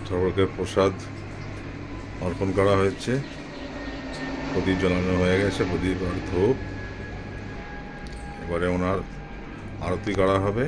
ঠাকুরকে প্রসাদ অর্পণ করা হয়েছে, প্রদীপ জ্বালানো হয়ে গেছে, প্রদীপ আর ধূপ। এবারে ওনার আরতি করা হবে।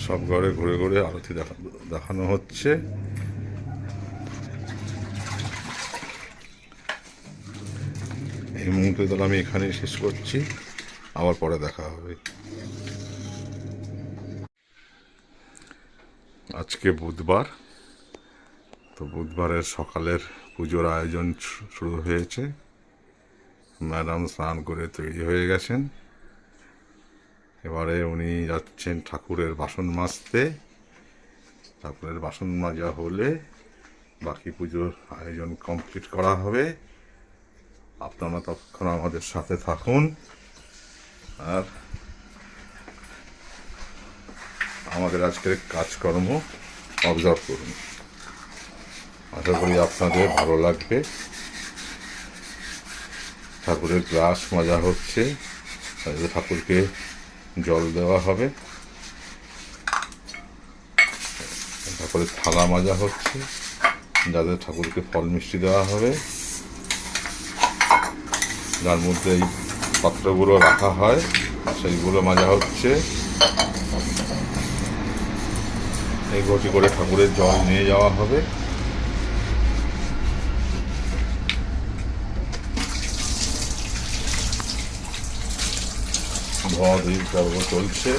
সব ঘরে ঘুরে ঘুরে আরতি দেখানো হচ্ছে। এই মুহূর্তে তাহলে আমি এখানেই শেষ করছি, আবার পরে দেখা হবে। আজকে বুধবার, তো বুধবারের সকালের পুজোর আয়োজন শুরু হয়েছে। ম্যাডাম স্নান করে তৈরি হয়ে গেছেন। এবারে উনি যাচ্ছেন ঠাকুরের বাসন মাজতে। ঠাকুরের বাসন মাজা হলে বাকি পুজোর আয়োজন কমপ্লিট করা হবে। আপনারা ততক্ষণ আমাদের সাথে থাকুন আর আমাদের আজকের কাজকর্ম অবজার্ভ করুন। আশা করি আপনাদের ভালো লাগবে। ঠাকুরের গ্লাস মাজা হচ্ছে, ঠাকুরকে জল দেওয়া হবে। ঠাকুরের থালা মাজা হচ্ছে, যাদের ঠাকুরকে ফল মিষ্টি দেওয়া হবে, যার মধ্যে এই পাত্রগুলো রাখা হয় সেইগুলো মাজা হচ্ছে। এই ঘটি করে ঠাকুরের জল নিয়ে যাওয়া হবে। ধোয়া ধুই পর্ব চলছে।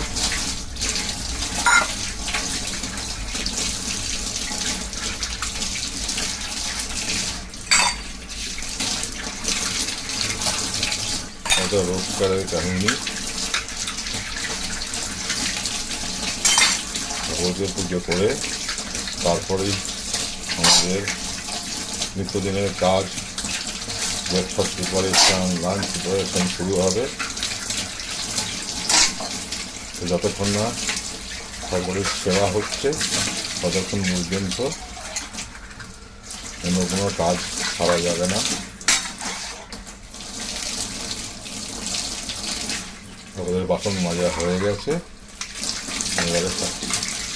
এটা রোজগারের কাহিনী। ঠাকুরকে পুজো করে তারপরেই আমাদের নিত্যদিনের কাজ, ব্রেকফাস্ট প্রিপারেশন, লাঞ্চ প্রিপারেশন শুরু হবে। যতক্ষণ না ঠাকুরের সেবা হচ্ছে ততক্ষণ পর্যন্ত অন্য কোনো কাজ করা যাবে না। ঠাকুরের বাসন মাজা হয়ে গেছে। এবারে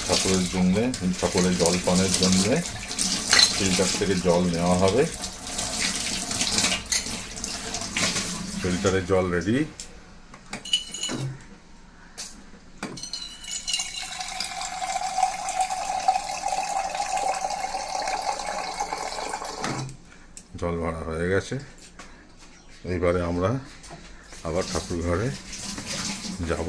ঠাকুরের জন্যে, ঠাকুরের জল পানের জন্যে ফিল্টার থেকে জল নেওয়া হবে। ফিল্টারের জল রেডি। জল ভরা হয়ে গেছে। এইবারে আমরা আবার ঠাকুর ঘরে যাব।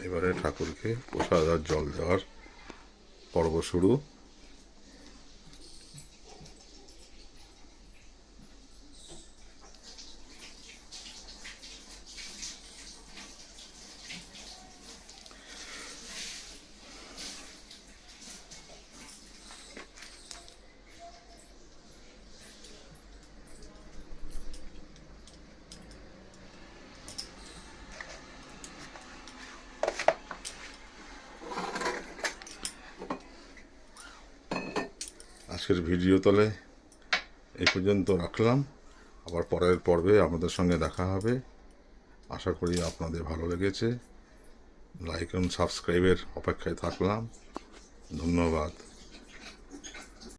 এবারে ঠাকুরকে প্রসাদ আর জল দেওয়ার পর্ব শুরু। আজকের ভিডিও তলে এই পর্যন্ত রাখলাম। আবার পরের পর্বে আপনাদের সঙ্গে দেখা হবে। আশা করি আপনাদের ভালো লেগেছে। লাইক এবং সাবস্ক্রাইবের অপেক্ষায় থাকলাম। ধন্যবাদ।